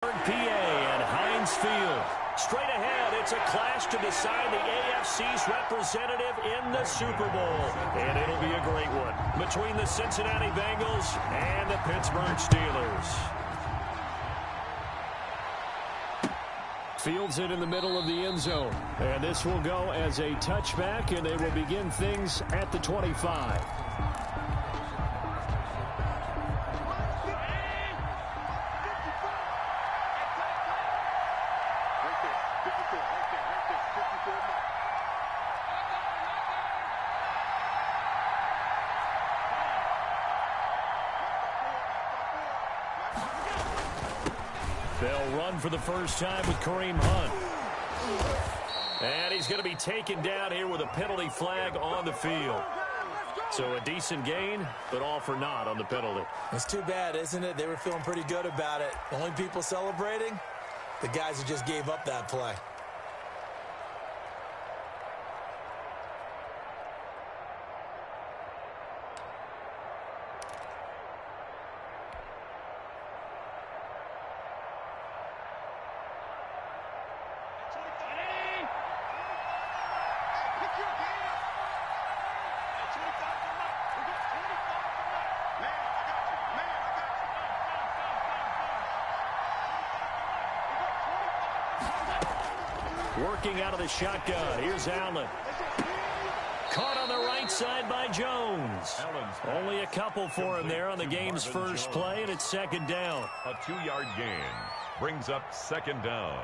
PA at Heinz Field. Straight ahead, it's a clash to decide the AFC's representative in the Super Bowl. And it'll be a great one between the Cincinnati Bengals and the Pittsburgh Steelers. Fields it in the middle of the end zone. And this will go as a touchback, and they will begin things at the 25. They'll run for the first time with Kareem Hunt. And he's going to be taken down here with a penalty flag on the field. So a decent gain, but all for naught on the penalty. It's too bad, isn't it? They were feeling pretty good about it. The only people celebrating, the guys who just gave up that play. Working out of the shotgun. Here's Allen. Caught on the right side by Jones. Only a couple for him there on the game's first play, and it's second down. A 2-yard gain brings up second down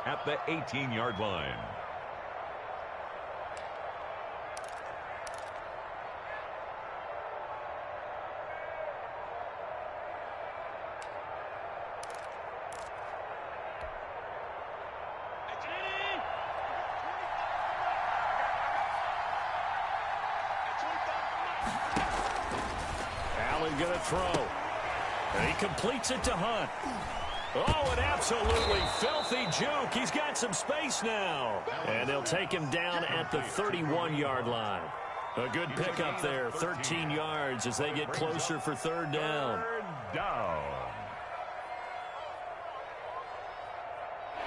at the 18-yard line. Going to throw. And he completes it to Hunt. Oh, an absolutely filthy juke. He's got some space now. And they'll take him down at the 31-yard line. A good pickup there, 13 yards as they get closer for third down.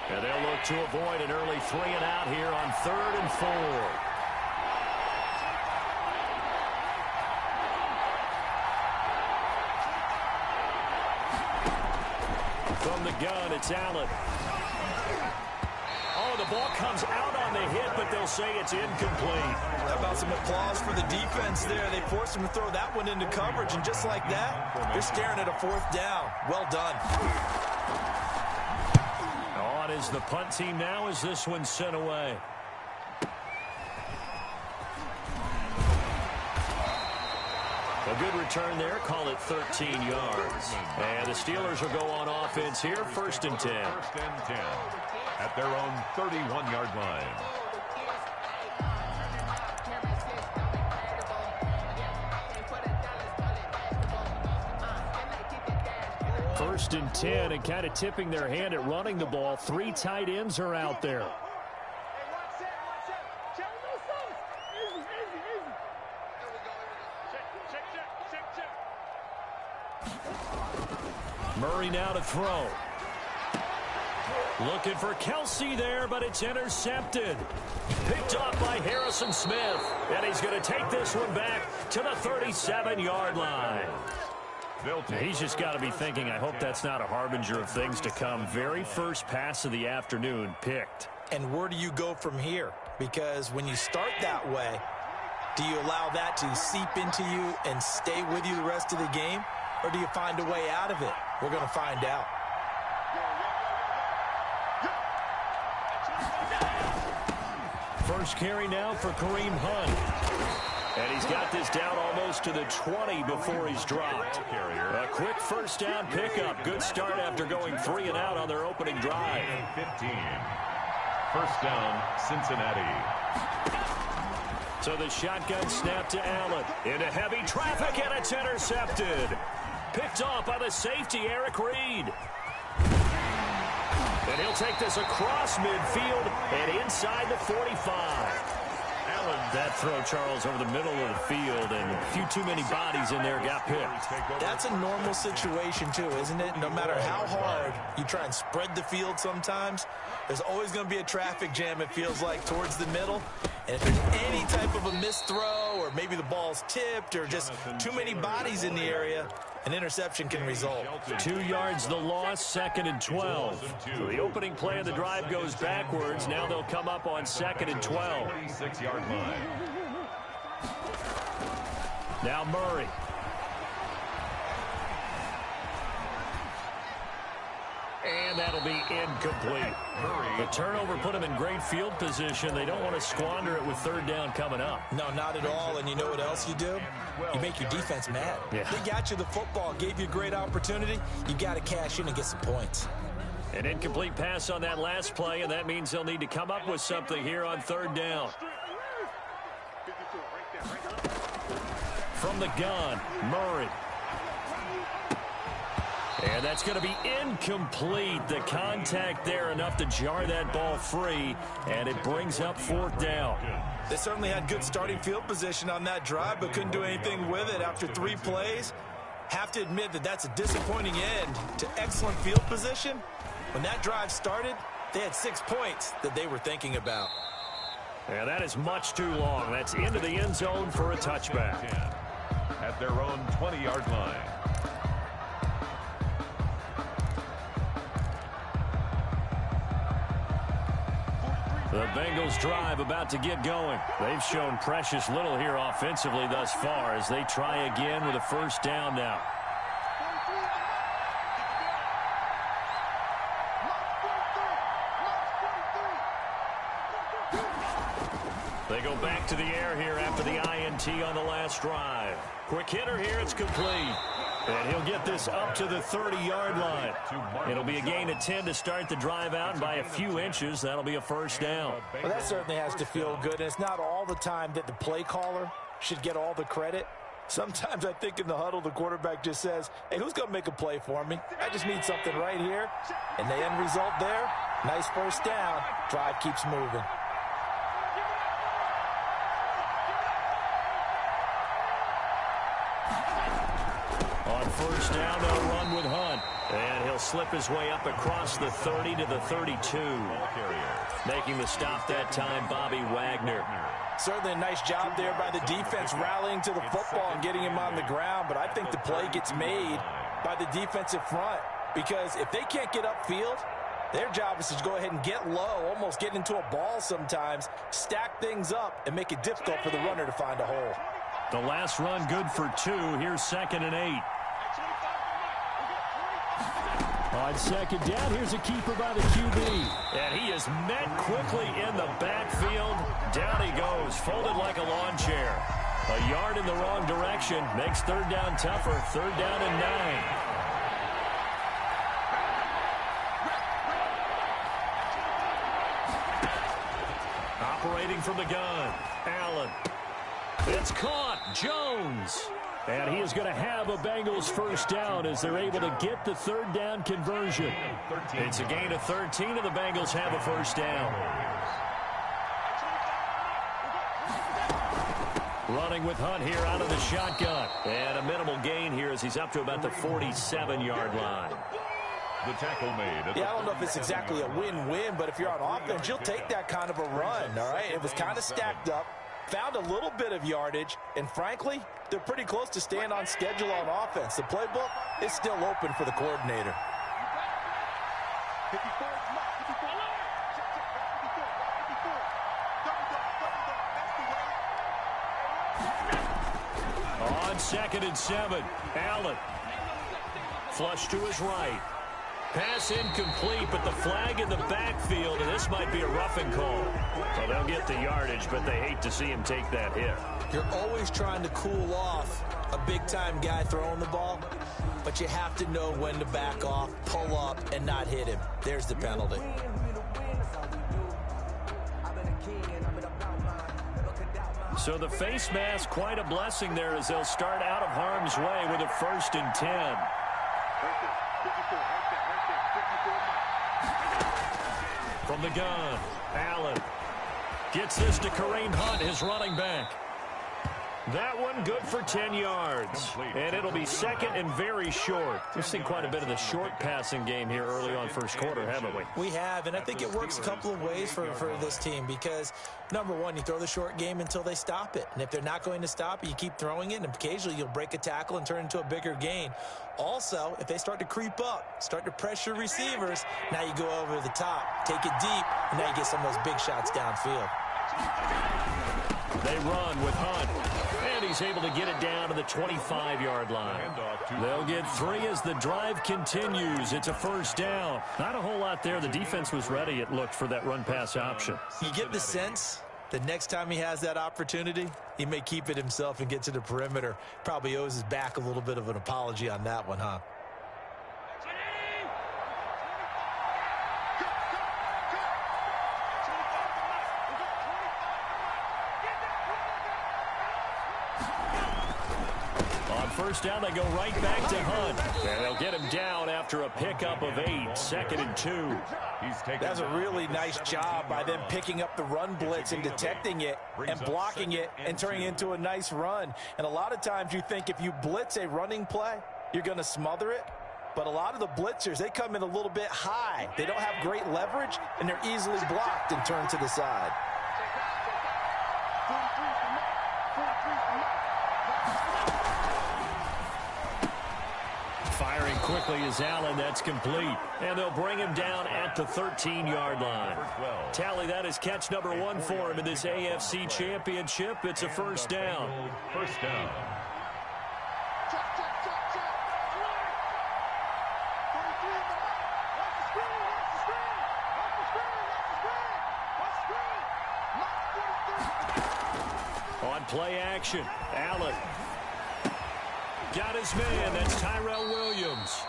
And they'll look to avoid an early 3-and-out here on 3rd and 4. From the gun, it's Allen. Oh, the ball comes out on the hit, but they'll say it's incomplete. How about some applause for the defense there? They forced him to throw that one into coverage, and just like that, they're staring at a 4th down. Well done. On is the punt team now as this one's sent away. A good return there. Call it 13 yards. And the Steelers will go on offense here. 1st and 10. 1st and 10 at their own 31-yard line. First and 10, and kind of tipping their hand at running the ball. 3 tight ends are out there. Murray now to throw. Looking for Kelsey there, but it's intercepted. Picked off by Harrison Smith. And he's going to take this one back to the 37-yard line. He's just got to be thinking, I hope that's not a harbinger of things to come. Very first pass of the afternoon picked. And where do you go from here? Because when you start that way, do you allow that to seep into you and stay with you the rest of the game? Or do you find a way out of it? We're going to find out. First carry now for Kareem Hunt. And he's got this down almost to the 20 before he's dropped. A quick first down pickup. Good start after going 3-and-out on their opening drive. 15. First down, Cincinnati. So the shotgun snap to Allen. Into heavy traffic, and it's intercepted. Picked off by the safety, Eric Reed. And he'll take this across midfield and inside the 45. That throw, Charles, over the middle of the field, and a few too many bodies in there got picked. That's a normal situation, too, isn't it? No matter how hard you try and spread the field sometimes, there's always going to be a traffic jam, it feels like, towards the middle. And if there's any type of a missed throw, or maybe the ball's tipped, or just too many bodies in the area, an interception can result. 2 yards the loss, 2nd and 12. So the opening play of the drive goes backwards. Now they'll come up on 2nd and 12. 46-yard line. Now Murray. And that'll be incomplete. The turnover put them in great field position. They don't want to squander it with 3rd down coming up. No, not at all. And you know what else you do? You make your defense mad. Yeah. They got you the football, gave you a great opportunity. You got to cash in and get some points. An incomplete pass on that last play, and that means they'll need to come up with something here on 3rd down. From the gun, Murray. And that's going to be incomplete. The contact there enough to jar that ball free, and it brings up 4th down. They certainly had good starting field position on that drive, but couldn't do anything with it after 3 plays. Have to admit that that's a disappointing end to excellent field position. When that drive started, they had 6 points that they were thinking about. Yeah, that is much too long. That's into the end zone for a touchback. At their own 20-yard line. The Bengals drive about to get going. They've shown precious little here offensively thus far as they try again with a 1st down now. They go back to the air here after the INT on the last drive. Quick hitter here, it's complete. And he'll get this up to the 30-yard line. It'll be a gain of 10 to start the drive out, and by a few inches, that'll be a 1st down. Well, that certainly has to feel good, and it's not all the time that the play caller should get all the credit. Sometimes I think in the huddle, the quarterback just says, hey, who's going to make a play for me? I just need something right here. And the end result there, nice 1st down. Drive keeps moving. On 1st down, they'll run with Hunt. And he'll slip his way up across the 30 to the 32. Making the stop that time, Bobby Wagner. Certainly a nice job there by the defense rallying to the football and getting him on the ground. But I think the play gets made by the defensive front. Because if they can't get upfield, their job is to go ahead and get low, almost get into a ball sometimes, stack things up, and make it difficult for the runner to find a hole. The last run good for 2. Here's 2nd and 8. On 2nd down, here's a keeper by the QB. And he is met quickly in the backfield. Down he goes, folded like a lawn chair. A yard in the wrong direction makes 3rd down tougher. 3rd down and 9. Operating from the gun, Allen. It's caught, Jones. And he is going to have a Bengals 1st down as they're able to get the 3rd down conversion. It's a gain of 13, and the Bengals have a 1st down. Running with Hunt here out of the shotgun. And a minimal gain here as he's up to about the 47-yard line. The tackle made. Yeah, I don't know if it's exactly a win-win, but if you're on offense, you'll take that kind of a run, all right? It was kind of stacked up, found a little bit of yardage, and frankly, they're pretty close to staying on schedule on offense. The playbook is still open for the coordinator. On 2nd and 7, Allen. Flush to his right. Pass incomplete, but the flag in the backfield, and this might be a roughing call. Well, they'll get the yardage, but they hate to see him take that hit. You're always trying to cool off a big-time guy throwing the ball, but you have to know when to back off, pull up, and not hit him. There's the penalty. So the face mask, quite a blessing there as they'll start out of harm's way with a 1st and 10. From the gun, Allen. Gets this to Kareem Hunt, his running back. That one good for 10 yards. And it'll be second and very short. We've seen quite a bit of the short passing game here early on first quarter, haven't we? We have, and I think it works a couple of ways for this team because, number one, you throw the short game until they stop it. And if they're not going to stop it, you keep throwing it, and occasionally you'll break a tackle and turn it into a bigger gain. Also, if they start to creep up, start to pressure receivers, now you go over the top, take it deep, and now you get some of those big shots downfield. They run with Hunt. And he's able to get it down to the 25-yard line. They'll get 3 as the drive continues. It's a first down. Not a whole lot there. The defense was ready, it looked, for that run-pass option. You get the sense that next time he has that opportunity, he may keep it himself and get to the perimeter. Probably owes his back a little bit of an apology on that one, huh? First down, they go right back to Hunt. And they'll get him down after a pickup of 8, second and 2. That's a really nice job by them picking up the run blitz and detecting it and blocking it and turning it into a nice run. And a lot of times you think if you blitz a running play, you're going to smother it. But a lot of the blitzers, they come in a little bit high. They don't have great leverage, and they're easily blocked and turned to the side. Firing quickly is Allen. That's complete. And they'll bring him down at the 13-yard line. Tally, that is catch number 1 for him in this AFC Championship. It's a first down. First down. On play action, Allen. Got his man. That's Tyrell Williams.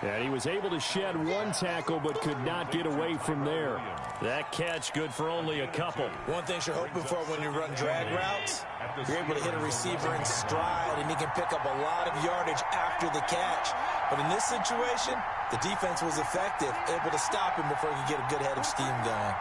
And he was able to shed 1 tackle but could not get away from there. That catch good for only a couple. One thing you're hoping for when you run drag routes, you're able to hit a receiver in stride and he can pick up a lot of yardage after the catch. But in this situation, the defense was effective, able to stop him before he could get a good head of steam going.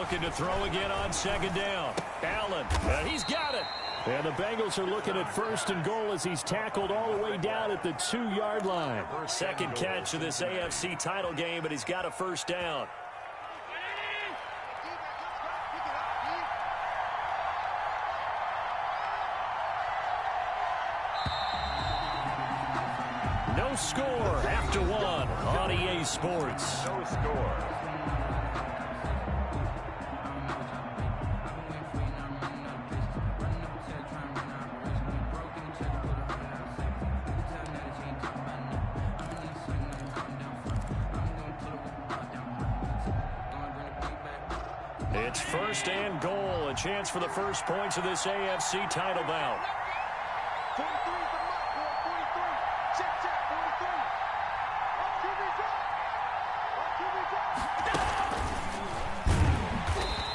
Looking to throw again on second down. Allen, he's got it. And the Bengals are looking at first and goal as he's tackled all the way down at the 2-yard line. Second catch of this AFC title game, but he's got a first down. No score after 1 on EA Sports. No score. It's first and goal, a chance for the first points of this AFC title bout.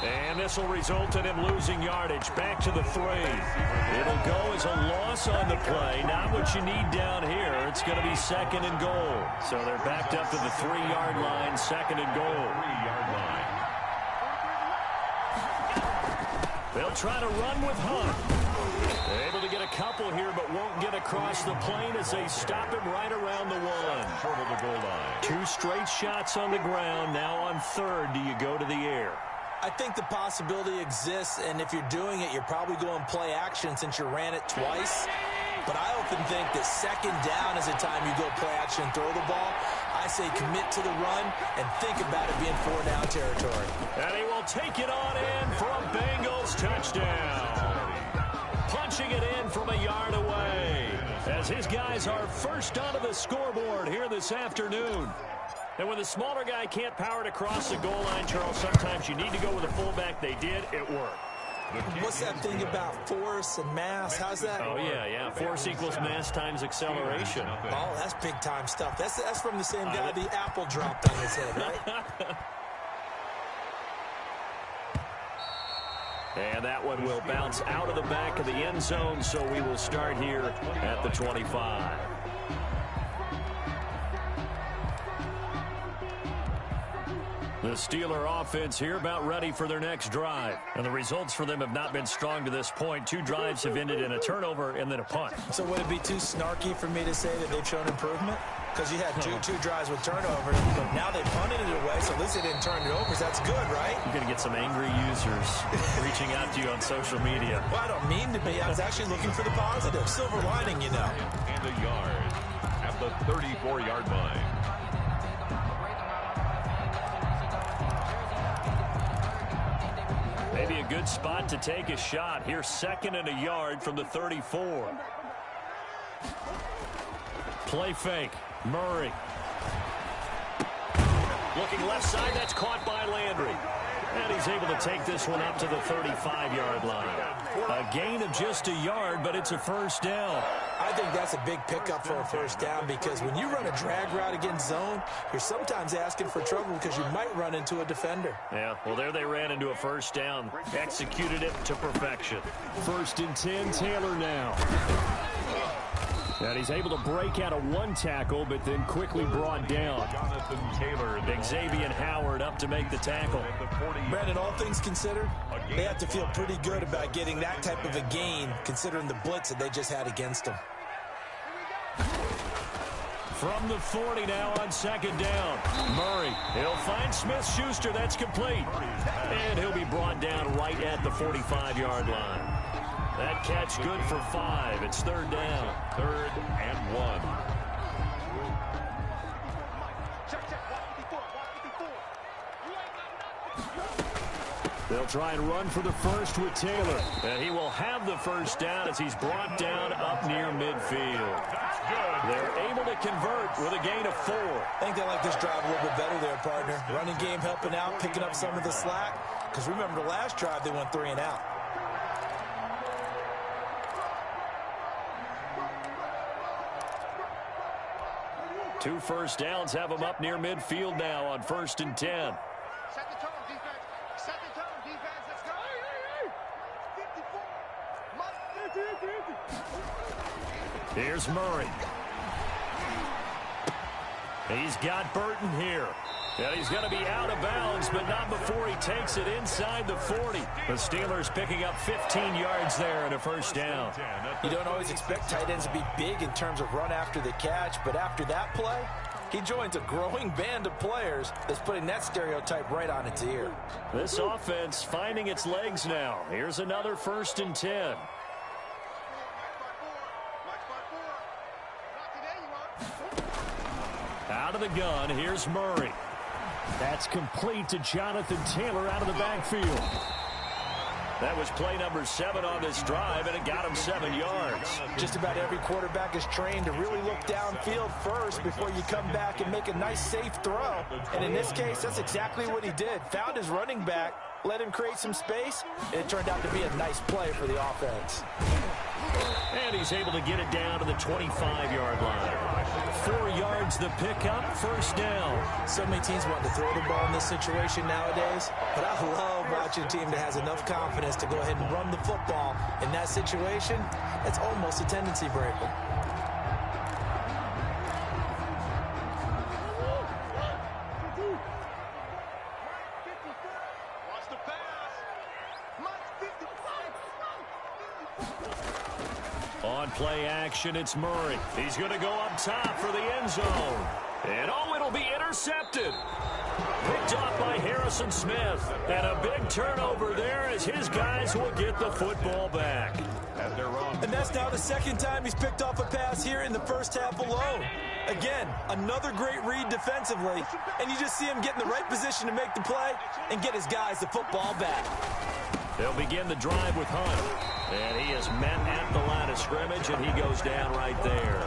And this will result in him losing yardage. Back to the 3. It'll go as a loss on the play. Not what you need down here. It's going to be second and goal. So they're backed up to the 3-yard line, second and goal. 3-yard line. They'll try to run with Hunt. They're able to get a couple here, but won't get across the plane as they stop him right around the 1. Short of the goal line. 2 straight shots on the ground. Now on third, do you go to the air? I think the possibility exists, and if you're doing it, you're probably going play action since you ran it twice. But I often think that second down is the time you go play action and throw the ball. I say commit to the run and think about it being 4-down territory. And he will take it on in for a Bengals touchdown. Punching it in from a yard away as his guys are first onto the scoreboard here this afternoon. And when the smaller guy can't power it across the goal line, Charles, sometimes you need to go with a fullback. They did. It worked. What's that thing about force and mass? How's that? Oh, yeah. Force equals mass times acceleration. Oh, that's big-time stuff. That's from the same guy the apple dropped on his head, right? And that one will bounce out of the back of the end zone, so we will start here at the 25. The Steeler offense here about ready for their next drive. And the results for them have not been strong to this point. 2 drives have ended in a turnover and then a punt. So would it be too snarky for me to say that they've shown improvement? Because you had two drives with turnovers, but now they punted it away, so at least they didn't turn it over. So that's good, right? You're going to get some angry users reaching out to you on social media. Well, I don't mean to be. I was actually looking for the positive. Silver lining, you know. And a yard at the 34-yard line. Maybe a good spot to take a shot. Here's 2nd and a yard from the 34. Play fake. Murray. Looking left side. That's caught by Landry. And he's able to take this one up to the 35-yard line. A gain of just a yard, but it's a first down. I think that's a big pickup for a first down because when you run a drag route against zone, you're sometimes asking for trouble because you might run into a defender. Yeah, well, there they ran into a first down. Executed it to perfection. 1st and 10, Taylor now. And he's able to break out of 1 tackle, but then quickly brought down. Jonathan Taylor. Xavier Howard up to make the tackle. Brandon, all things considered, they have to feel pretty good about getting that type of a gain, considering the blitz that they just had against them. From the 40 now on 2nd down. Murray, he'll find Smith-Schuster. That's complete. And he'll be brought down right at the 45-yard line. That catch good for 5. It's 3rd down. 3rd and 1. They'll try and run for the first with Taylor. And he will have the first down as he's brought down up near midfield. They're able to convert with a gain of 4. I think they like this drive a little bit better there, partner. Running game helping out, picking up some of the slack. Because remember the last drive, they went 3 and out. Two first downs have them up near midfield now on 1st and 10. Set the tone, defense. Set the tone, defense. Let's go. 54. Here's Murray. He's got Burton here. And he's going to be out of bounds, but not before he takes it inside the 40. The Steelers picking up 15 yards there and a first down. You don't always expect tight ends to be big in terms of run after the catch, but after that play, he joins a growing band of players that's putting that stereotype right on its ear. This offense finding its legs now. Here's another 1st and 10. Out of the gun, here's Murray. That's complete to Jonathan Taylor out of the backfield. That was play number 7 on this drive, and it got him 7 yards. Just about every quarterback is trained to really look downfield first before you come back and make a nice, safe throw. And in this case, that's exactly what he did. Found his running back, let him create some space, and it turned out to be a nice play for the offense. And he's able to get it down to the 25-yard line. 4 yards the pickup, first down. So many teams want to throw the ball in this situation nowadays, but I love watching a team that has enough confidence to go ahead and run the football. In that situation, it's almost a tendency breaker. On play action, it's Murray. He's going to go up top for the end zone. And oh, it'll be intercepted. Picked off by Harrison Smith. And a big turnover there as his guys will get the football back. And that's now the 2nd time he's picked off a pass here in the first half alone. Again, another great read defensively. And you just see him get in the right position to make the play and get his guys the football back. They'll begin the drive with Hunt. And he is met at the line of scrimmage, and he goes down right there.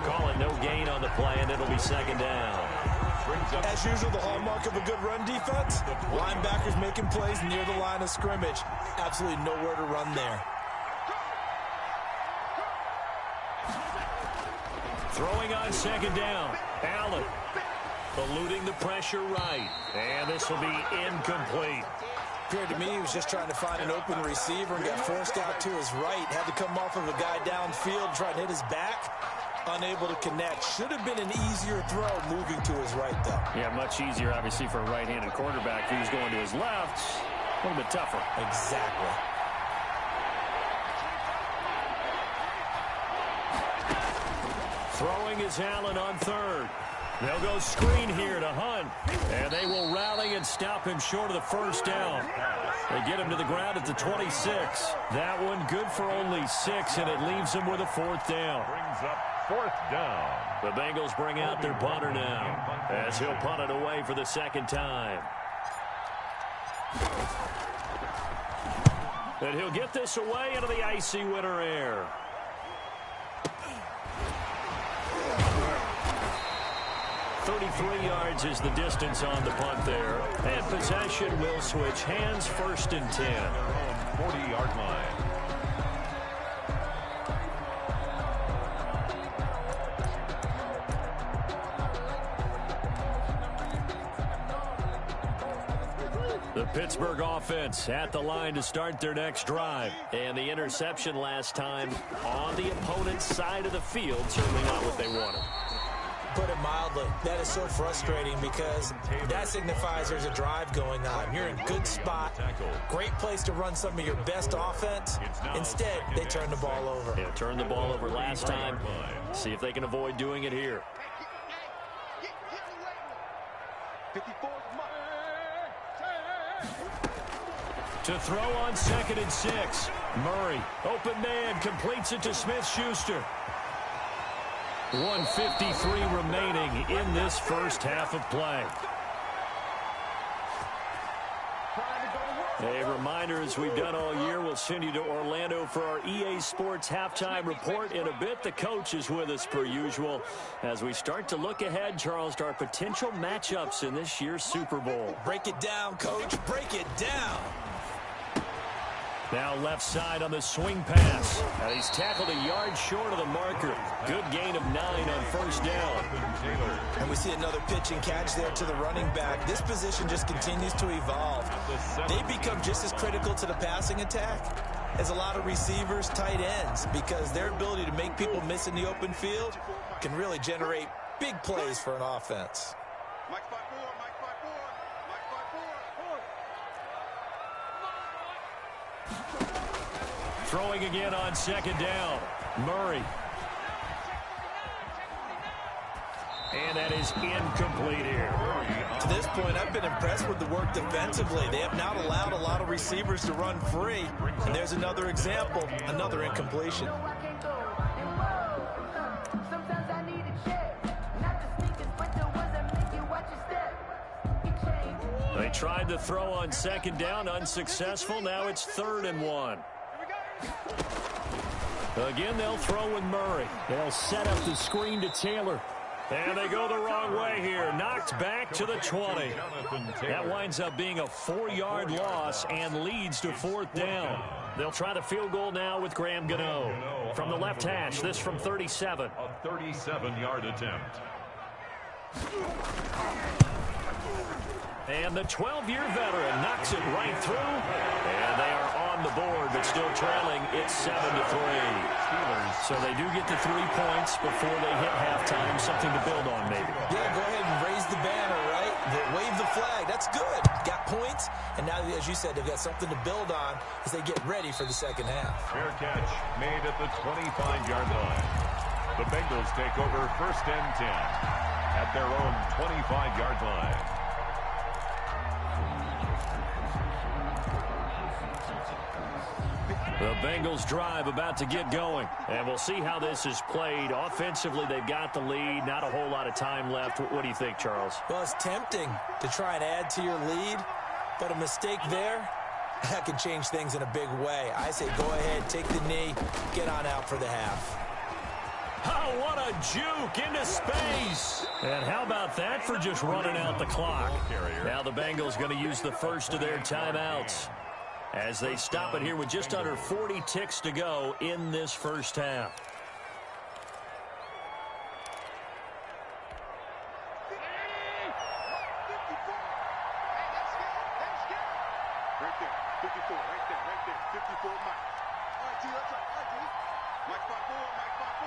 Call it no gain on the play, and it'll be 2nd down. As usual, the hallmark of a good run defense, linebackers making plays near the line of scrimmage. Absolutely nowhere to run there. Throwing on 2nd down. Allen eluding the pressure right. And this will be incomplete. Appeared to me he was just trying to find an open receiver and got forced out to his right. Had to come off of a guy downfield trying to hit his back. unable to connect. Should have been an easier throw moving to his right, though. Yeah, much easier, obviously, for a right-handed quarterback who's going to his left. A little bit tougher. Exactly. Throwing is Allen on third. They'll go screen here to Hunt. And they will rally and stop him short of the first down. They get him to the ground at the 26. That one good for only 6, and it leaves him with a 4th down. Brings up 4th down. The Bengals bring out their punter now, as he'll punt it away for the 2nd time. And he'll get this away into the icy winter air. Yards is the distance on the punt there. And possession will switch hands, 1st and 10. 40-yard line. The Pittsburgh offense at the line to start their next drive. And the interception last time on the opponent's side of the field, certainly not what they wanted. Put it mildly, that is so frustrating because that signifies there's a drive going on. You're in a good spot, great place to run some of your best offense. Instead, they turn the ball over. Yeah, turned the ball over last time. See if they can avoid doing it here. To throw on 2nd and 6. Murray, open man, completes it to Smith-Schuster. 1:53 remaining in this first half of play. A reminder, as we've done all year, we'll send you to Orlando for our EA Sports halftime report in a bit. The coach is with us per usual as we start to look ahead, Charles, to our potential matchups in this year's Super Bowl. Break it down, Coach. Break it down. Now left side on the swing pass. And he's tackled a yard short of the marker. Good gain of 9 on 1st down. And we see another pitch and catch there to the running back. This position just continues to evolve. They become just as critical to the passing attack as a lot of receivers, tight ends, because their ability to make people miss in the open field can really generate big plays for an offense. Throwing again on 2nd down. Murray. And that is incomplete here. To this point, I've been impressed with the work defensively. They have not allowed a lot of receivers to run free. And there's another example, another incompletion. They tried to throw on 2nd down, unsuccessful. Now it's 3rd and 1. Again, they'll throw with Murray. They'll set up the screen to Taylor. And they go the wrong way here. Knocked back to the 20. That winds up being a 4-yard loss and leads to 4th down. They'll try the field goal now with Graham Gano. From the left hash, this from 37. A 37-yard attempt. And the 12-year veteran knocks it right through. And they are on the board, but still trailing. It's 7-3. So they do get the 3 points before they hit halftime. Something to build on, maybe. Yeah, go ahead and raise the banner, right? Wave the flag. That's good. Got points. And now, as you said, they've got something to build on as they get ready for the second half. Fair catch made at the 25-yard line. The Bengals take over 1st and 10 at their own 25-yard line. The Bengals drive about to get going. And we'll see how this is played. Offensively, they've got the lead. Not a whole lot of time left. What do you think, Charles? Well, it's tempting to try and add to your lead. But a mistake there, that can change things in a big way. I say go ahead, take the knee, get on out for the half. Oh, what a juke into space. And how about that for just running out the clock? Now the Bengals going to use the first of their timeouts as they stop it here with just under 40 ticks to go in this first half. Right there, 54, right there, 54, Mike. All right, T, that's right. All right, T. Mike 5-4, Mike 5-4.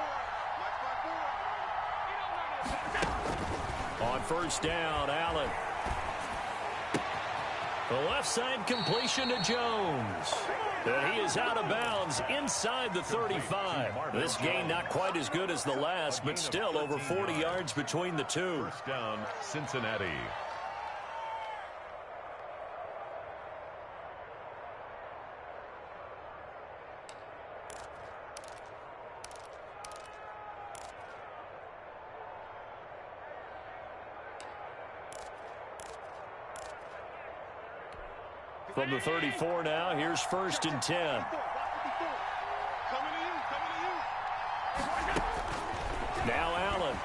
On first down, Allen. The left side completion to Jones. And he is out of bounds inside the 35. This gain not quite as good as the last, but still over 40 yards between the two. First down, Cincinnati. From the 34 now, here's first and 10. Now Allen.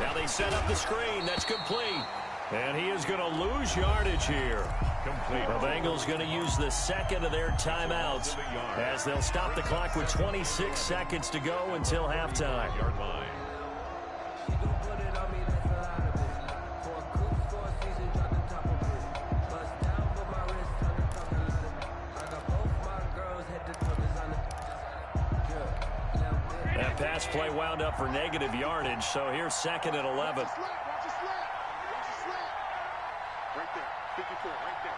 Now they set up the screen. That's complete. And he is going to lose yardage here. Complete. The Bengals going to use the second of their timeouts as they'll stop the clock with 26 seconds to go until halftime. Yard line. That pass play wound up for negative yardage, so here's second and 11. Watch the slant. Right there. 54. Right there.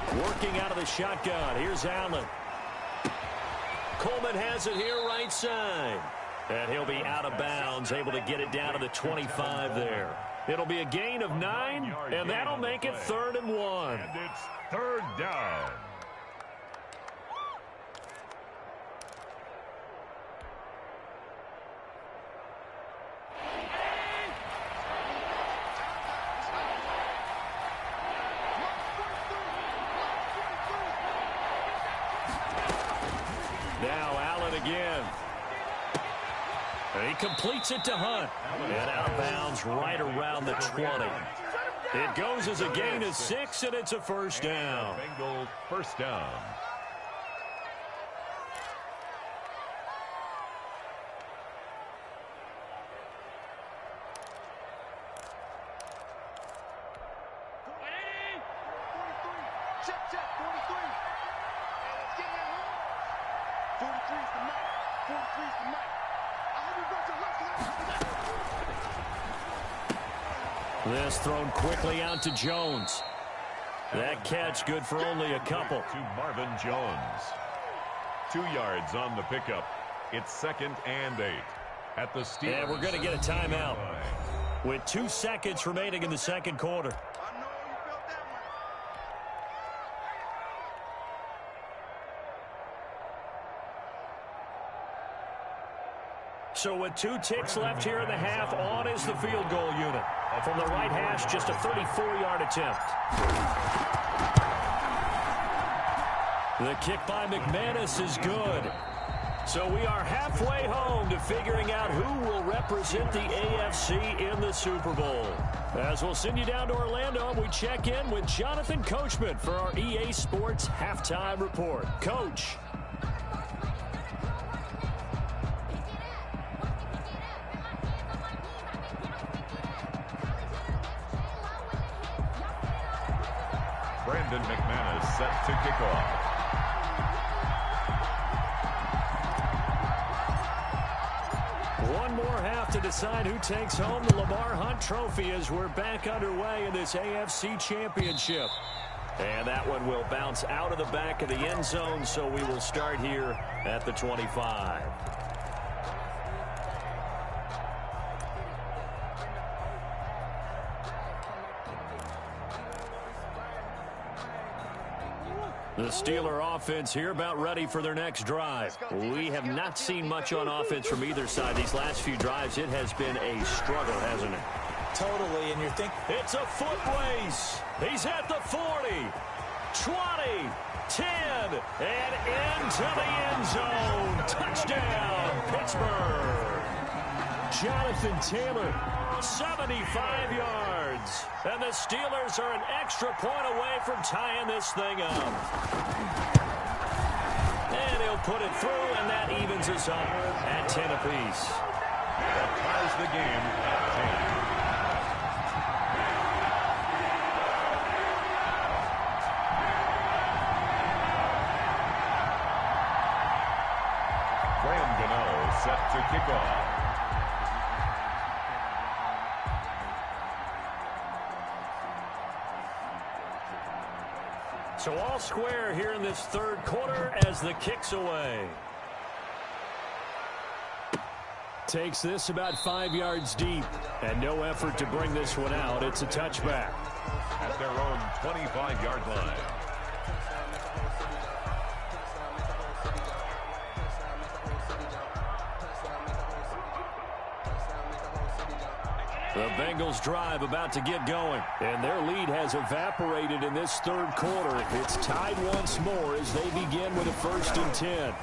54. Working out of the shotgun. Here's Allen. Coleman has it here right side. And he'll be out of bounds, able to get it down to the 25 there. It'll be a gain of 9, and that'll make it 3rd and 1. And it's 3rd down. Now Allen again. And he completes it to Hunt. And out of bounds right around the 20. It goes as a gain of 6, and it's a first down. Bengals first down. Check, 43. Hey, let's get that home. 43 is the mic. 43 is the mic. I hope you go to the left. This thrown quickly out to Jones. That catch good for only a couple. To Marvin Jones. 2 yards on the pickup. It's 2nd and 8. At the Steelers. And we're going to get a timeout with 2 seconds remaining in the second quarter. I know you felt that one. So with 2 ticks left here in the half, on is the field goal unit. From the right hash, just a 34-yard attempt. The kick by McManus is good. So we are halfway home to figuring out who will represent the AFC in the Super Bowl. As we'll send you down to Orlando, we check in with Jonathan Coachman for our EA Sports Halftime Report. Coach. Brandon McManus set to kick off. One more half to decide who takes home the Lamar Hunt Trophy as we're back underway in this AFC Championship. And that one will bounce out of the back of the end zone, so we will start here at the 25. The Steeler offense here about ready for their next drive. We have not seen much on offense from either side. These last few drives, it has been a struggle, hasn't it? Totally, and you're thinking... It's a foot race. He's at the 40, 20, 10, and into the end zone. Touchdown, Pittsburgh. Jonathan Taylor, 75 yards. And the Steelers are an extra point away from tying this thing up. And he'll put it through, and that evens us up at 10 apiece. That ties the game at 10. kickoff. So all square here in this third quarter as the kick's away. Takes this about 5 yards deep, and no effort to bring this one out. It's a touchback. At their own 25-yard line. The Bengals drive about to get going, and their lead has evaporated in this third quarter. It's tied once more as they begin with a 1st and 10.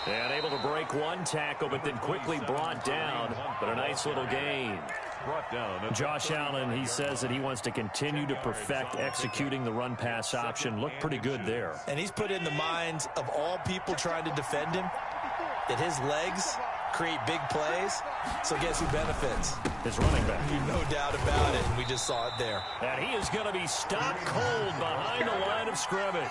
And able to break one tackle, but then quickly brought down. But a nice little gain. Brought down. Josh Allen, he says that he wants to continue to perfect executing the run-pass option. Looked pretty good there. And he's put in the minds of all people trying to defend him that his legs create big plays. So guess who benefits? His running back. No doubt about it, and we just saw it there. And he is going to be stopped cold behind the line of scrimmage.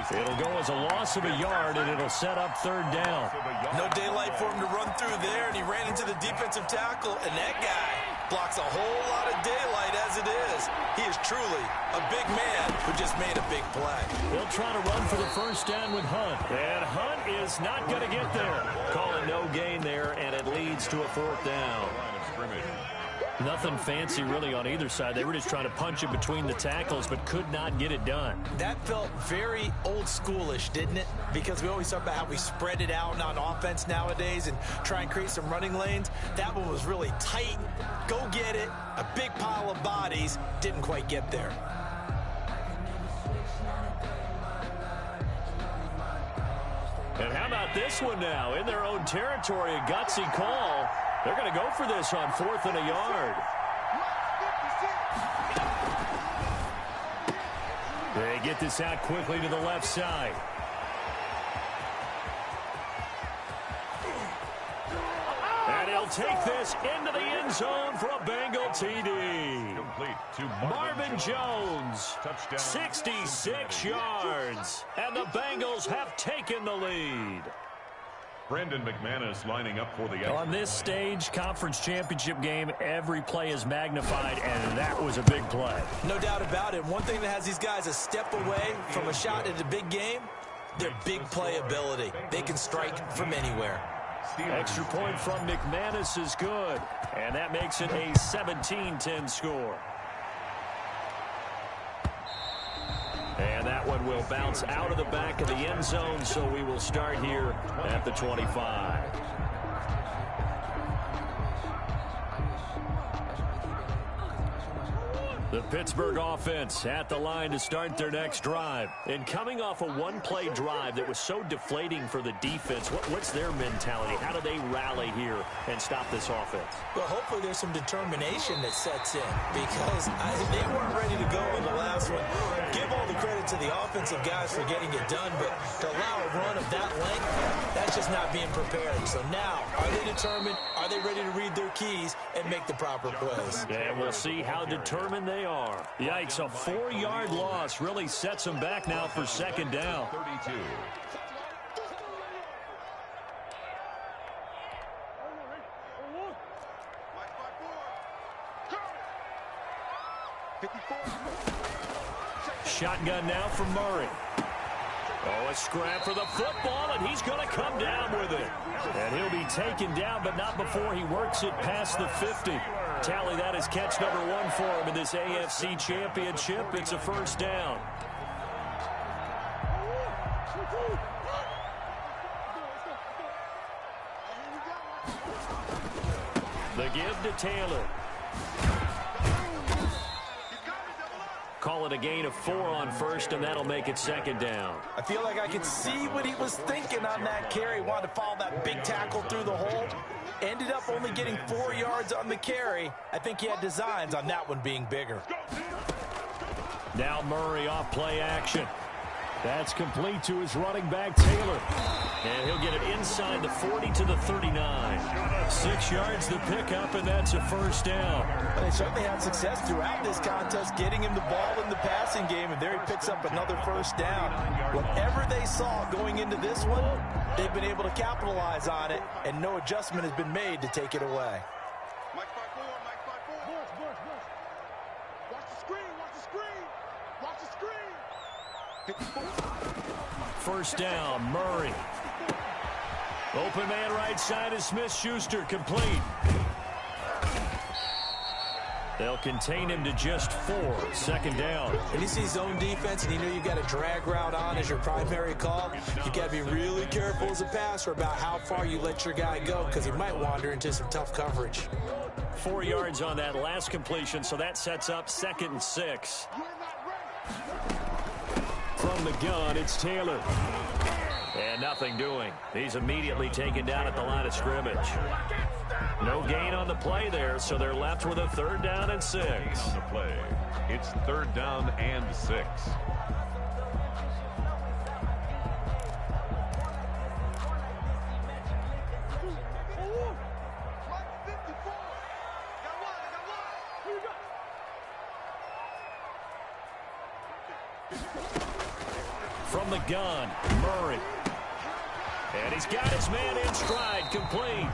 It'll go as a loss of a yard, and it'll set up 3rd down. No daylight for him to run through there, and he ran into the defensive tackle, and that guy blocks a whole lot of daylight as it is. He is truly a big man who just made a big play. They'll try to run for the 1st down with Hunt. And Hunt is not going to get there. Calling no gain there, and it leads to a 4th down. Nothing fancy really on either side. They were just trying to punch it between the tackles, but could not get it done. That felt very old schoolish, didn't it? Because we always talk about how we spread it out on offense nowadays and try and create some running lanes. That one was really tight. Go get it. A big pile of bodies. Didn't quite get there. And how about this one now? In their own territory, a gutsy call. They're going to go for this on 4th and a yard. They get this out quickly to the left side. And he'll take this into the end zone for a Bengal TD. Complete to Marvin Jones, touchdown. 66 yards. And the Bengals have taken the lead. Brandon McManus lining up for the extra. On this stage, conference championship game, every play is magnified, and that was a big play. No doubt about it. One thing that has these guys a step away from a shot at a big game, their big play ability. They can strike from anywhere. Extra point from McManus is good, and that makes it a 17-10 score. And that one will bounce out of the back of the end zone, so we will start here at the 25. The Pittsburgh offense at the line to start their next drive. And coming off a one-play drive that was so deflating for the defense, what's their mentality? How do they rally here and stop this offense? Well, hopefully there's some determination that sets in because they weren't ready to go in the last one. Give all the credit to the offensive guys for getting it done, but to allow a run of that length, that's just not being prepared. So now, are they determined? Are they ready to read their keys and make the proper plays? And we'll see how determined they are. Yikes, a 4-yard loss really sets them back now for 2nd down. 32. Shotgun now from Murray. Oh, a scrap for the football, and he's going to come down with it. And he'll be taken down, but not before he works it past the 50. Tally that as catch number 1 for him in this AFC Championship. It's a 1st down. The give to Taylor. Call it a gain of 4 on 1st, and that'll make it 2nd down. I feel like I could see what he was thinking on that carry. Wanted to follow that big tackle through the hole. Ended up only getting 4 yards on the carry. I think he had designs on that one being bigger. Now Murray off play action. That's complete to his running back, Taylor. And he'll get it inside the 40 to the 39. 6 yards the pickup, and that's a first down. They certainly had success throughout this contest, getting him the ball in the passing game, and there he picks up another first down. Whatever they saw going into this one, they've been able to capitalize on it, and no adjustment has been made to take it away. Mike 5-4, Mike 5-4. Watch the screen, watch the screen. Watch the screen. First down, Murray. Open man right side is Smith-Schuster, complete. They'll contain him to just 4. Second down. When you see zone defense and you know you've got a drag route on as your primary call, you've got to be really careful as a passer about how far you let your guy go because he might wander into some tough coverage. 4 yards on that last completion, so that sets up 2nd and 6. From the gun, it's Taylor. And nothing doing. He's immediately taken down at the line of scrimmage. No gain on the play there, so they're left with a 3rd down and 6. On the play, it's 3rd down and 6. From the gun, Murray. And he's got his man in stride, complete.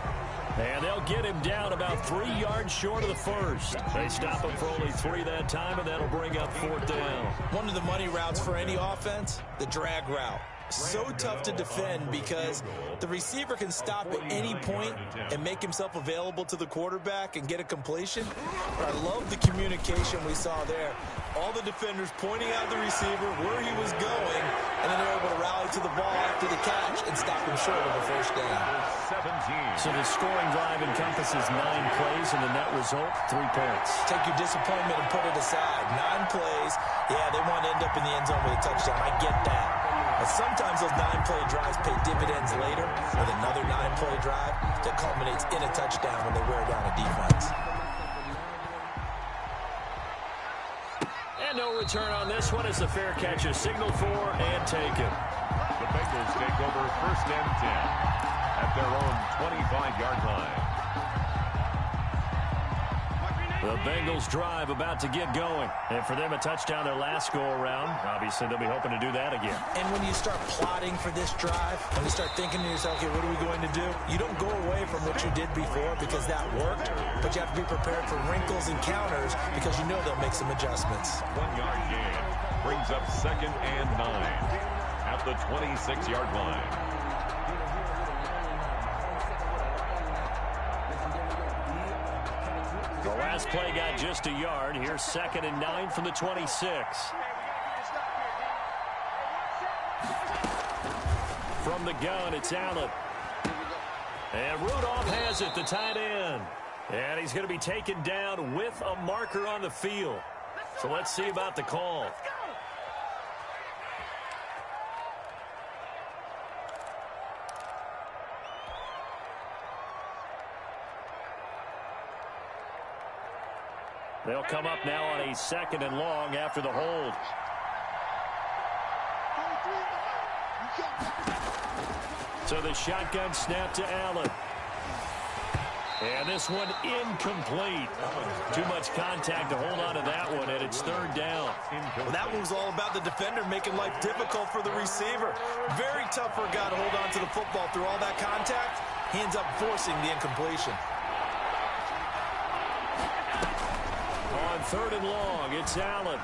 And they'll get him down about 3 yards short of the first. They stop him for only 3 that time, and that'll bring up 4th down. One of the money routes for any offense, the drag route. So tough to defend because the receiver can stop at any point and make himself available to the quarterback and get a completion. But I love the communication we saw there. All the defenders pointing out the receiver where he was going, and then they're able to rally to the ball after the catch and stop him short of a first down. 17. So the scoring drive encompasses 9 plays, and the net result, 3 points. Take your disappointment and put it aside. 9 plays. Yeah, they want to end up in the end zone with a touchdown. I get that. But sometimes those 9-play drives pay dividends later with another 9-play drive that culminates in a touchdown when they wear down a defense. And no return on this one as the fair catch is signaled for and taken. The Bengals take over 1st and 10 at their own 25-yard line. The Bengals drive about to get going. And for them, a touchdown their last go-around. Obviously, they'll be hoping to do that again. And when you start plotting for this drive, and you start thinking to yourself, okay, what are we going to do? You don't go away from what you did before because that worked, but you have to be prepared for wrinkles and counters because you know they'll make some adjustments. 1-yard gain brings up 2nd and 9 at the 26-yard line. The last play got just a yard. Here's 2nd and 9 from the 26. From the gun, it's Allen. And Rudolph has it, the tight end. And he's going to be taken down with a marker on the field. So let's see about the call. They'll come up now on a 2nd and long after the hold. So the shotgun snap to Allen. And this one incomplete. Too much contact to hold on to that one, and it's 3rd down. Well, that one was all about the defender making life difficult for the receiver. Very tough for a guy to hold on to the football through all that contact. He ends up forcing the incompletion. On 3rd and long, it's Allen.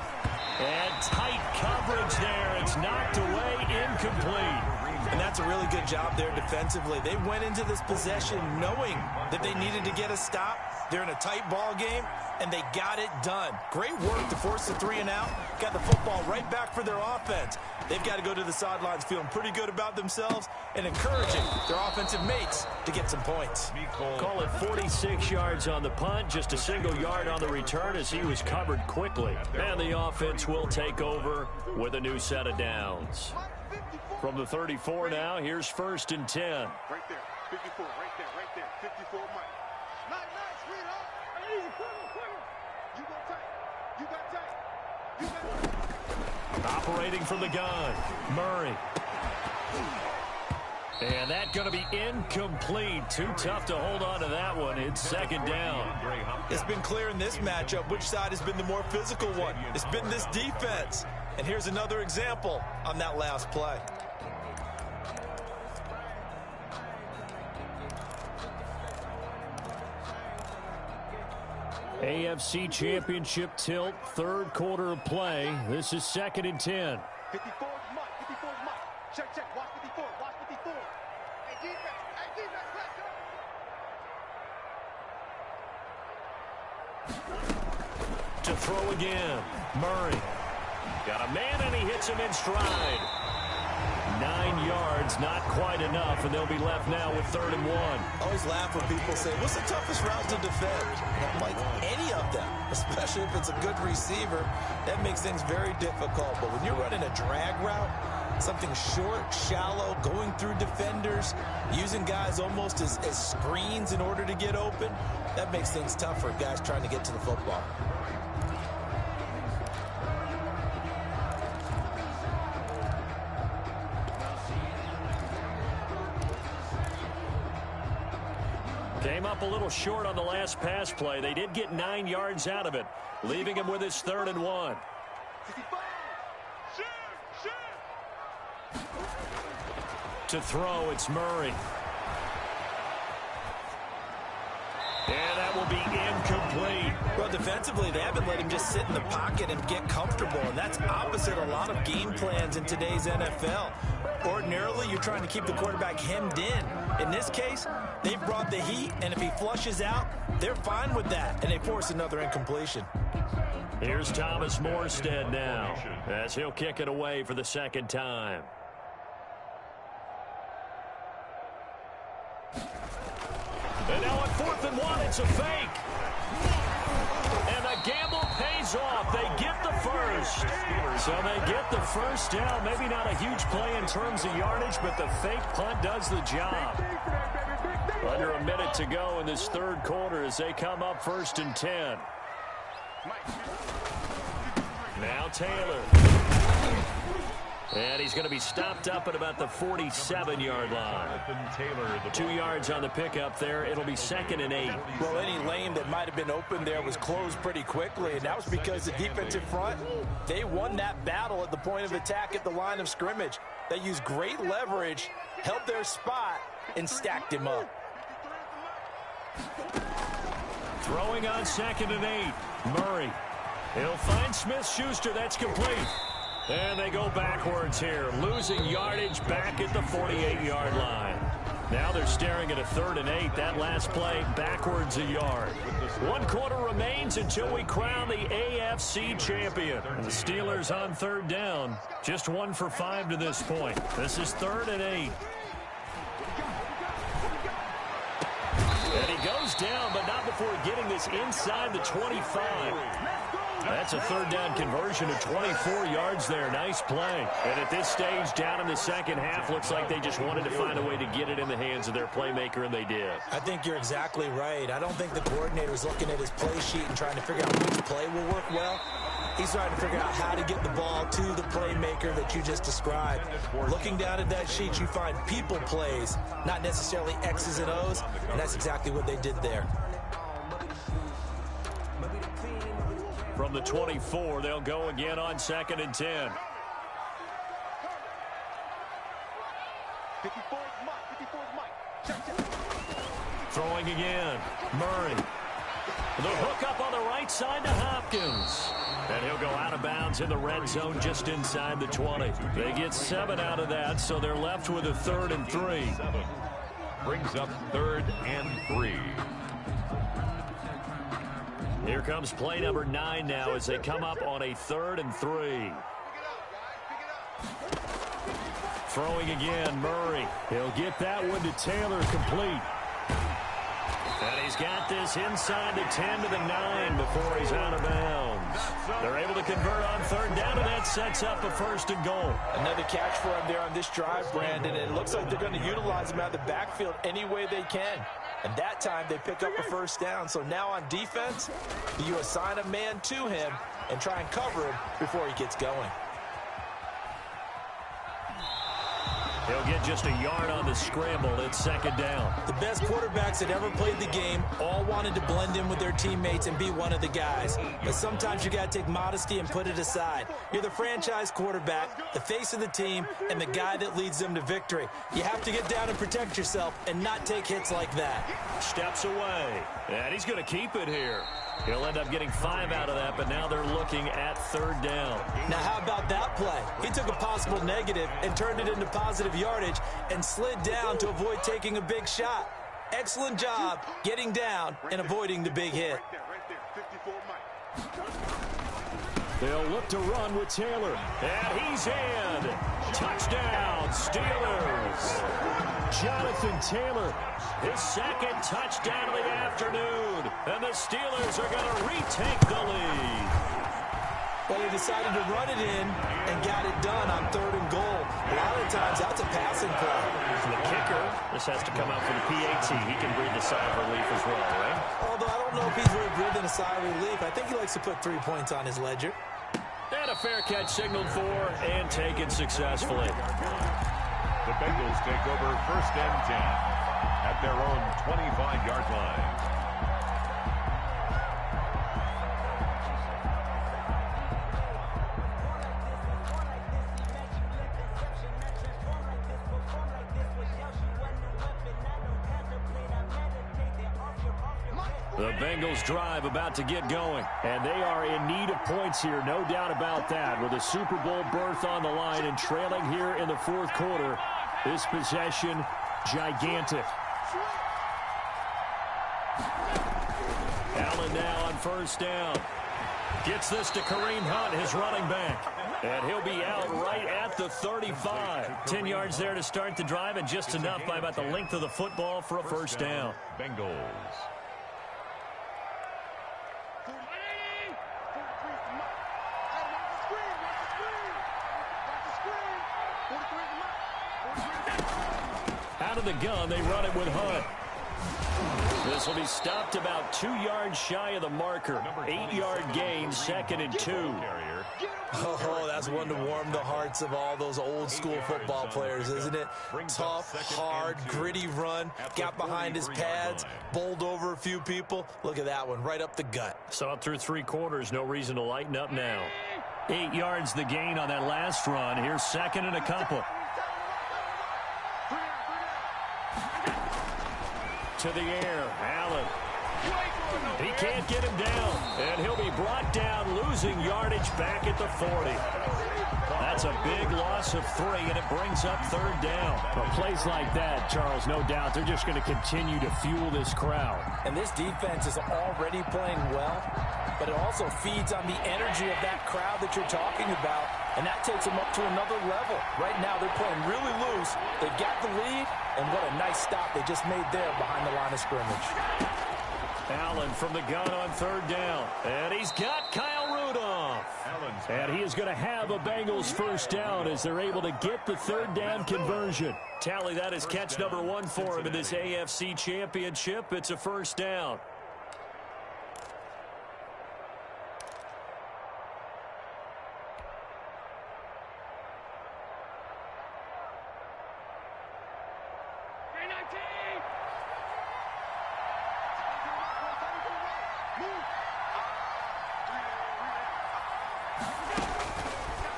And tight coverage there. It's knocked away, incomplete. And that's a really good job there defensively. They went into this possession knowing that they needed to get a stop. They're in a tight ball game, and they got it done. Great work to force the 3 and out. Got the football right back for their offense. They've got to go to the sidelines feeling pretty good about themselves and encouraging their offensive mates to get some points. Call it 46 yards on the punt, just a single yard on the return as he was covered quickly. And the offense will take over with a new set of downs. From the 34 now, here's 1st and 10. Right there, 54, right there, 54, Mike. Nice, sweetheart. Easy, quiver. You go tight. You got tight. You got tight. Operating from the gun, Murray. And that's going to be incomplete. Too tough to hold on to that one. It's second down. It's been clear in this matchup which side has been the more physical one. It's been this defense. And here's another example on that last play. AFC Championship tilt, third quarter of play. This is 2nd and 10. 54 is Mike. 54 is Mike. Check, check. Watch 54. Watch 54. Hey, defense. Hey, defense. Let's go. To throw again, Murray. Got a man, and he hits him in stride. 9 yards, not quite enough, and they'll be left now with 3rd and 1. I always laugh when people say, what's the toughest route to defend? And I'm like, any of them, especially if it's a good receiver. That makes things very difficult. But when you're running a drag route, something short, shallow, going through defenders, using guys almost as screens in order to get open, that makes things tough for guys trying to get to the football. Came up a little short on the last pass play. They did get 9 yards out of it, leaving him with his 3rd and 1. 55. Shoot. To throw, it's Murray. And that will be incomplete. Well, defensively, they haven't let him just sit in the pocket and get comfortable, and that's opposite a lot of game plans in today's NFL. Ordinarily, you're trying to keep the quarterback hemmed in. In this case, they've brought the heat, and if he flushes out, they're fine with that, and they force another incompletion. Here's Thomas Morstead now, as he'll kick it away for the 2nd time. And now on 4th and 1, it's a fake. And the gamble pays off. They get the first. So they get the first down. Maybe not a huge play in terms of yardage, but the fake punt does the job. Under a minute to go in this 3rd quarter as they come up 1st and 10. Now Taylor. And he's going to be stopped up at about the 47-yard line. 2 yards on the pickup there. It'll be 2nd and 8. Well, any lane that might have been open there was closed pretty quickly, and that was because the defensive front, they won that battle at the point of attack at the line of scrimmage. They used great leverage, held their spot, and stacked him up. Throwing on 2nd and 8. Murray. He'll find Smith-Schuster. That's complete. And they go backwards here, losing yardage back at the 48-yard line. Now they're staring at a 3rd and 8. That last play backwards a yard. 1 quarter remains until we crown the AFC champion. And the Steelers on 3rd down, just 1 for 5 to this point. This is 3rd and 8. And he goes down, but not before getting this inside the 25. That's a 3rd down conversion of 24 yards there. Nice play. And at this stage, down in the 2nd half, looks like they just wanted to find a way to get it in the hands of their playmaker, and they did. I think you're exactly right. I don't think the coordinator's looking at his play sheet and trying to figure out which play will work well. He's trying to figure out how to get the ball to the playmaker that you just described. Looking down at that sheet, you find people plays, not necessarily X's and O's, and that's exactly what they did there. From the 24, they'll go again on 2nd and 10. 54 is Mike. 54 is Mike. Check, check. Throwing again. Murray. The hook up on the right side to Hopkins. And he'll go out of bounds in the red zone just inside the 20. They get 7 out of that, so they're left with a 3rd and 3. Brings up 3rd and 3. Here comes play number 9 now as they come up on a 3rd and 3. Throwing again, Murray. He'll get that one to Taylor, complete. And he's got this inside the 10 to the 9 before he's out of bounds. They're able to convert on 3rd down, and that sets up a 1st and goal. Another catch for him there on this drive, Brandon. And it looks like they're going to utilize him out of the backfield any way they can. And that time they pick up a 1st down. So now on defense, you assign a man to him and try and cover him before he gets going. He'll get just a yard on the scramble. It's second down. The best quarterbacks that ever played the game all wanted to blend in with their teammates and be one of the guys. But sometimes you got to take modesty and put it aside. You're the franchise quarterback, the face of the team, and the guy that leads them to victory. You have to get down and protect yourself and not take hits like that. Steps away, and he's going to keep it here. He'll end up getting 5 out of that, but now they're looking at third down. Now, how about that play? He took a possible negative and turned it into positive yardage and slid down to avoid taking a big shot. Excellent job getting down and avoiding the big hit. They'll look to run with Taylor, and he's in. Touchdown, Steelers. Jonathan Taylor, his second touchdown of the afternoon, and the Steelers are going to retake the lead. Well, he decided to run it in and got it done on 3rd and goal. A lot of times, that's a passing play. For the kicker, this has to come out for the PAT. He can breathe a sigh of relief as well, right? Although I don't know if he's really breathing a sigh of relief. I think he likes to put 3 points on his ledger. And a fair catch signaled for and taken successfully. The Bengals take over 1st and 10 at their own 25-yard line. The Bengals drive about to get going, and they are in need of points here, no doubt about that. With a Super Bowl berth on the line and trailing here in the 4th quarter, this possession gigantic. Allen now on 1st down. Gets this to Kareem Hunt, his running back. And he'll be out right at the 35. 10 yards there to start the drive, and just enough by about the length of the football for a first down. Bengals. Out of the gun, they run it with Hunt. This will be stopped about 2 yards shy of the marker. 8-yard gain, 2nd and 2. Oh, that's one to warm the hearts of all those old school football players, isn't it? Tough, hard, gritty run. Got behind his pads, bowled over a few people. Look at that one, right up the gut. Saw it through 3 quarters. No reason to lighten up now. 8 yards the gain on that last run. Here's 2nd and a couple. To the air, Allen. He can't get him down, and he'll be brought down, losing yardage back at the 40. That's a big loss of 3, and it brings up 3rd down. Well, plays like that, Charles, no doubt, they're just going to continue to fuel this crowd. And this defense is already playing well, but it also feeds on the energy of that crowd that you're talking about, and that takes them up to another level. Right now, they're playing really loose. They've got the lead, and what a nice stop they just made there behind the line of scrimmage. Allen from the gun on 3rd down, and he's got Kyle Rudolph. And he is going to have a Bengals first down as they're able to get the 3rd down conversion. Tally, that is catch number 1 for him in this AFC Championship. It's a first down.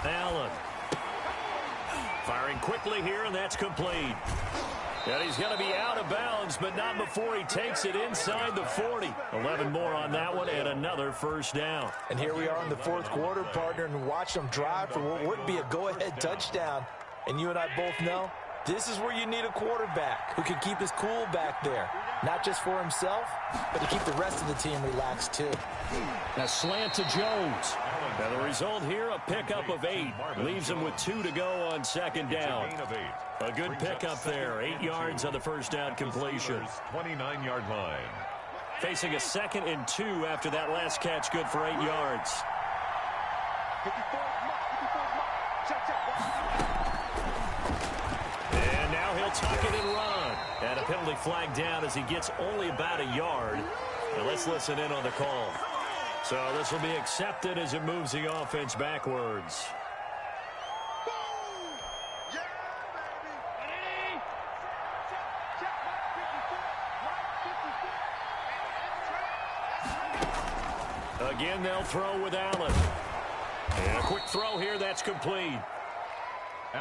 Allen firing quickly here, and that's complete. And he's going to be out of bounds, but not before he takes it inside the 40. 11 more on that one, and another first down. And here we are in the 4th quarter, partner, and watch them drive for what would be a go-ahead touchdown. And you and I both know this is where you need a quarterback who can keep his cool back there. Not just for himself, but to keep the rest of the team relaxed, too. A slant to Jones. Now the result here, a pickup of 8. Leaves him with 2 to go on 2nd down. A good pickup there. 8 yards on the first down completion. 29-yard line. Facing a 2nd and 2 after that last catch, good for 8 yards. And now he'll tuck it and run. And a penalty flag down as he gets only about a yard. Now let's listen in on the call. So this will be accepted as it moves the offense backwards. Again, they'll throw with Allen. And a quick throw here, that's complete.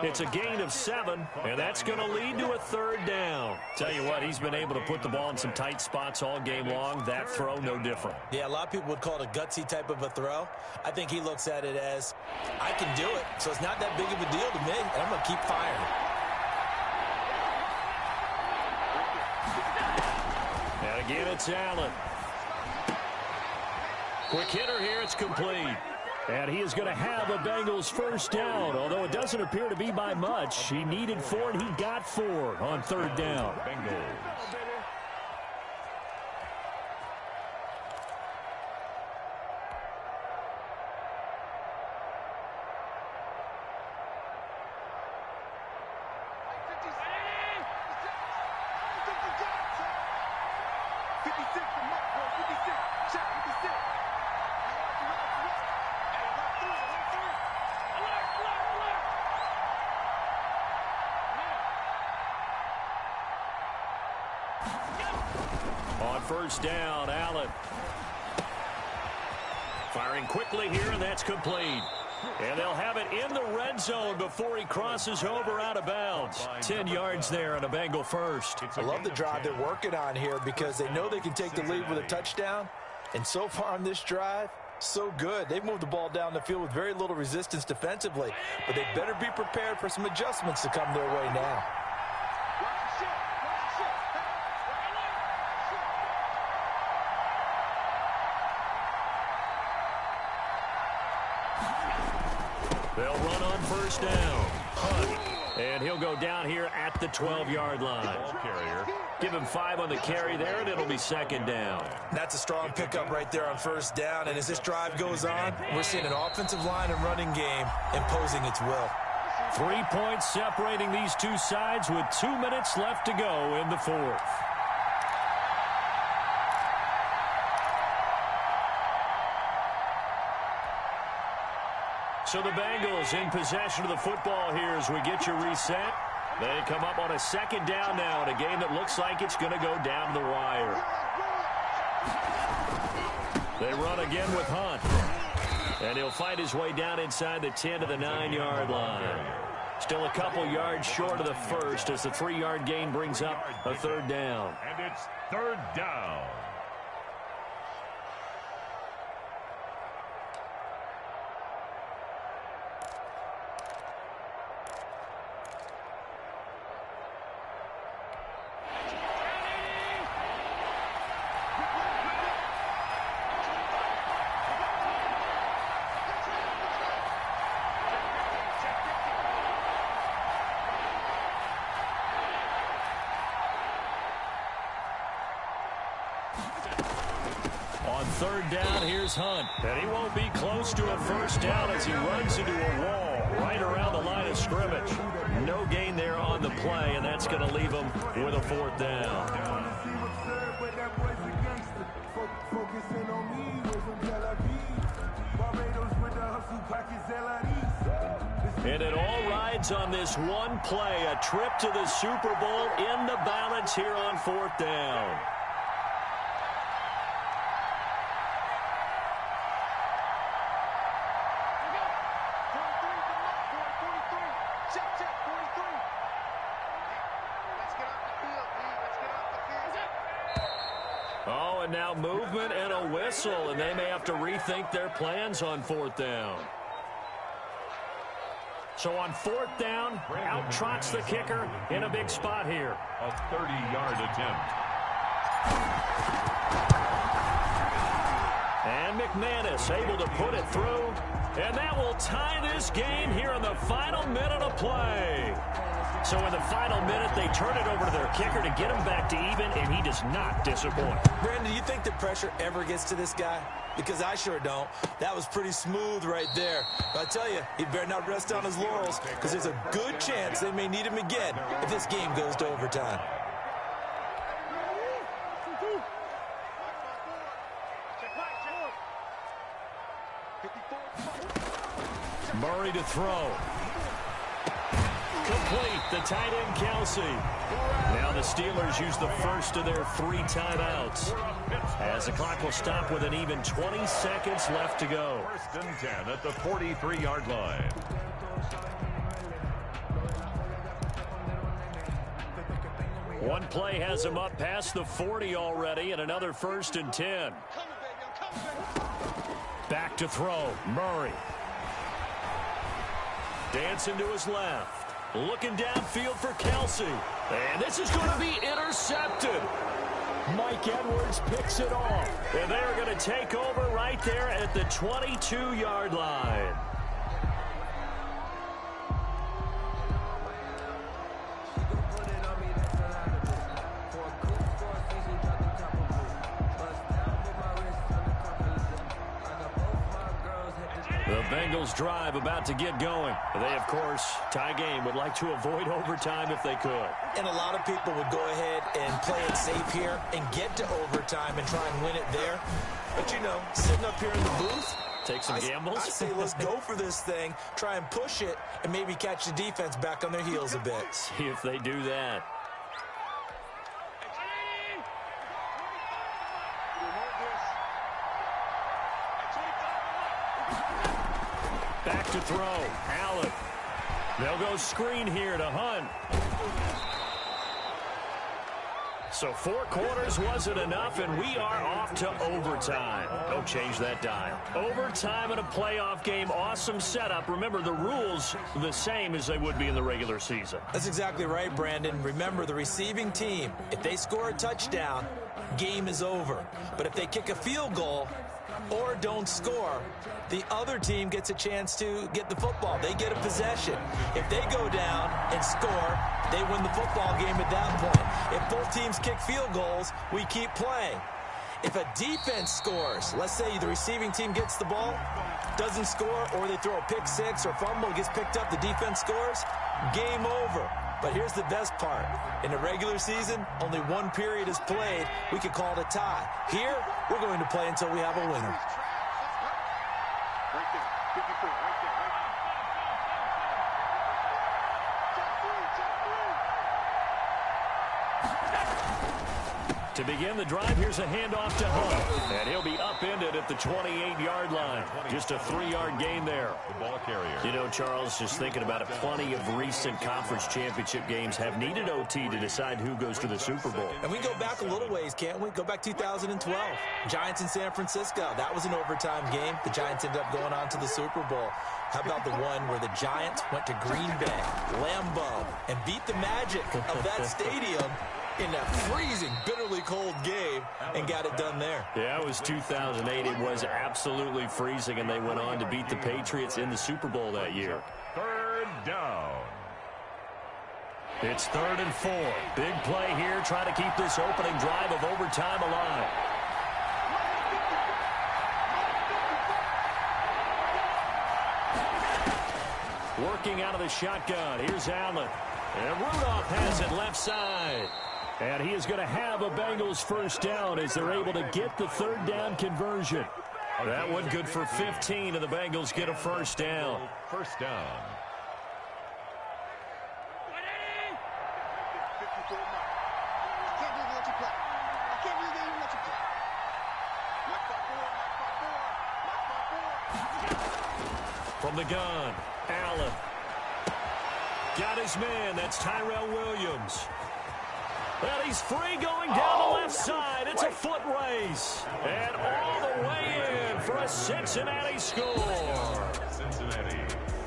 It's a gain of 7, and that's going to lead to a 3rd down. Tell you what, he's been able to put the ball in some tight spots all game long. That throw, no different. Yeah, a lot of people would call it a gutsy type of a throw. I think he looks at it as, I can do it, so it's not that big of a deal to me, and I'm going to keep firing. And again, it's Allen. Quick hitter here, it's complete. And he is going to have a Bengals 1st down, although it doesn't appear to be by much. He needed 4, and he got 4 on 3rd down. Bengals. On 1st down, Allen. Firing quickly here, and that's complete. And they'll have it in the red zone before he crosses over out of bounds. 10 yards there and a Bengal 1st. I love the drive they're working on here because they know they can take the lead with a touchdown. And so far on this drive, so good. They've moved the ball down the field with very little resistance defensively. But they better be prepared for some adjustments to come their way now. They'll run on 1st down. Hunt. And he'll go down here at the 12-yard line. Ball carrier. Give him 5 on the carry there, and it'll be 2nd down. That's a strong pickup right there on 1st down. And as this drive goes on, we're seeing an offensive line and running game imposing its will. 3 points separating these two sides with 2 minutes left to go in the 4th. So the Bengals in possession of the football here as we get you reset. They come up on a 2nd down now in a game that looks like it's going to go down the wire. They run again with Hunt. And he'll find his way down inside the 10 to the 9-yard line. Still a couple yards short of the 1st as the 3-yard gain brings up a 3rd down. And it's 3rd down. On 3rd down, here's Hunt. And he won't be close to a 1st down as he runs into a wall right around the line of scrimmage. No gain there on the play, and that's going to leave him with a 4th down. And it all rides on this one play, a trip to the Super Bowl in the balance here on 4th down. Oh, and now movement and a whistle, and they may have to rethink their plans on 4th down. So on 4th down, out trots the kicker in a big spot here. A 30-yard attempt. And McManus able to put it through, and that will tie this game here in the final minute of play. So in the final minute, they turn it over to their kicker to get him back to even, and he does not disappoint. Brandon, do you think the pressure ever gets to this guy? Because I sure don't. That was pretty smooth right there. But I tell you, he better not rest on his laurels, because there's a good chance they may need him again if this game goes to overtime. Murray to throw. complete. The tight end, Kelsey. Now the Steelers use the first of their 3 timeouts, as the clock will stop with an even 20 seconds left to go. First and 10 at the 43-yard line. One play has him up past the 40 already, and another first and 10. Back to throw. Murray. Dancing to his left. Looking downfield for Kelsey. And this is going to be intercepted. Mike Edwards picks it off. And they're going to take over right there at the 22-yard line. The Bengals drive about to get going. They, of course, tie game, would like to avoid overtime if they could. And a lot of people would go ahead and play it safe here and get to overtime and try and win it there. But, you know, sitting up here in the booth, take some gambles. I say let's go for this thing, try and push it, and maybe catch the defense back on their heels a bit. See if they do that. Back to throw. Allen. They'll go screen here to Hunt. So 4 quarters wasn't enough, and we are off to overtime. Don't change that dial. Overtime in a playoff game. Awesome setup. Remember, the rules the same as they would be in the regular season. That's exactly right, Brandon. Remember, the receiving team, if they score a touchdown, game is over. But if they kick a field goal or don't score, the other team gets a chance to get the football. They get a possession. If they go down and score, they win the football game at that point. If both teams kick field goals, we keep playing. If a defense scores, let's say the receiving team gets the ball, doesn't score, or they throw a pick six or fumble, gets picked up, the defense scores, game over. But here's the best part. In the regular season, only 1 period is played. We could call it a tie. Here, we're going to play until we have a winner. Right there. 54, right there, right there. To begin the drive, here's a handoff to Hunt. And he'll be upended at the 28-yard line. Just a 3-yard gain there. The ball carrier. You know, Charles, just thinking about it, plenty of recent conference championship games have needed OT to decide who goes to the Super Bowl. And we go back a little ways, can't we? Go back 2012. Giants in San Francisco. That was an overtime game. The Giants ended up going on to the Super Bowl. How about the one where the Giants went to Green Bay, Lambeau, and beat the magic of that stadium in that freezing, bitterly cold game and got it done there. Yeah, it was 2008. It was absolutely freezing, and they went on to beat the Patriots in the Super Bowl that year. 3rd down. It's 3rd and 4. Big play here, trying to keep this opening drive of overtime alive. Working out of the shotgun. Here's Allen. And Rudolph has it left side. And he is going to have a Bengals first down as they're able to get the 3rd down conversion. That one good for 15, and the Bengals get a first down. First down. 54 Mike. I can't believe they let you play. I can't believe they even let you play. Mike 5-4, Mike 5-4, Mike 5-4. From the gun, Allen. Got his man. That's Tyrell Williams. And he's free going down the left side. It's a foot race. And all the way in for a Cincinnati score. Cincinnati.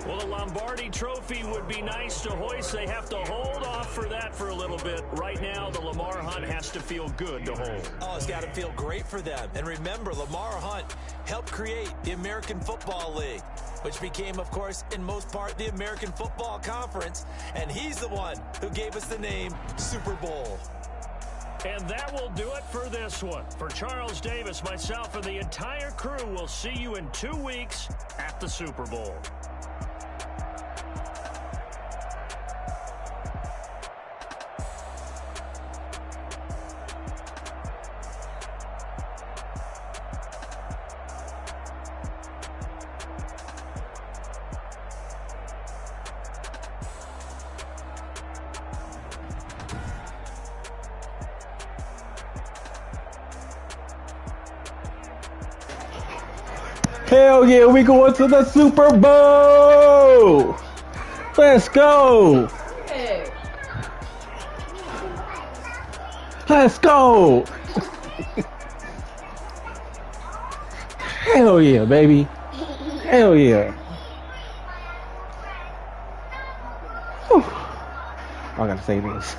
Well, the Lombardi Trophy would be nice to hoist. They have to hold off for that for a little bit. Right now, the Lamar Hunt has to feel good to hold. Oh, it's got to feel great for them. And remember, Lamar Hunt helped create the American Football League, which became, of course, in most part, the American Football Conference. And he's the one who gave us the name Super Bowl. And that will do it for this one. For Charles Davis, myself, and the entire crew, we'll see you in 2 weeks at the Super Bowl. Hell yeah, we going to the Super Bowl. Let's go. Hey. Let's go. Hell yeah, baby. Hell yeah. Whew. I gotta say this.